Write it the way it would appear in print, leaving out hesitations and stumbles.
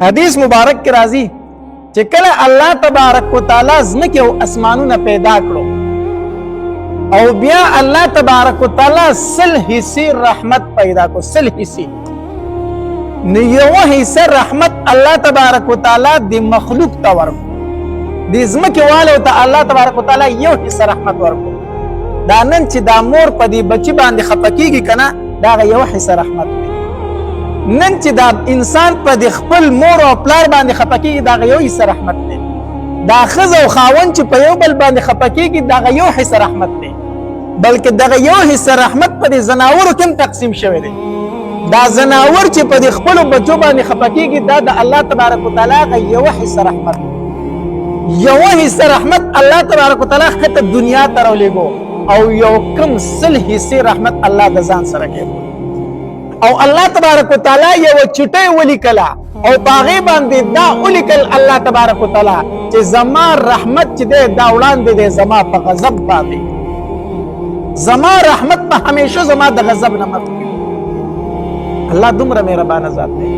حدیث مبارک کې راځي چې کله الله تبارک وتعالی ځمکې او اسمانونه پیدا کړو او بیا الله تبارک وتعالی سل حصے رحمت پیدا کو سل حصے نو یو حصہ رحمت الله تبارک وتعالی د مخلوق ته ورکو د ځمکې والو ته الله تبارک وتعالی یو حصہ رحمت ورکو دا نن چې دا مور په دې بچی باندې خفه کیږي کنه دا یو حصہ رحمت دی نن چې دا انسان په د خپل مور او پلار باندې خفه کیږي دا یو حصہ رحمت دی دا ښځه او خاوند چې په یو بل باندې خفه کیږي دا یو حصہ رحمت دی بلکې دا یو حصہ رحمت په د زناورو کې تقسیم شوی دی دا زناور چې په د خپل بچو باندې خفه کیږي دا د الله تبارک وتعالی یو حصہ رحمت یو حصہ رحمت الله تبارک وتعالی خته دنیا ته راولېږو او یو کم سل حصے رحمت الله د ځان سره کوي او الله تبارک وتعالی یو چټي ولیکلا او باغې باندې دا ولیکل الله تبارک وتعالی چې زما رحمت چې دا وړاندې دی زما په غضب باندې زما رحمت په همیشه زما د غضب نه مخکې الله دومره مهربان ذات دی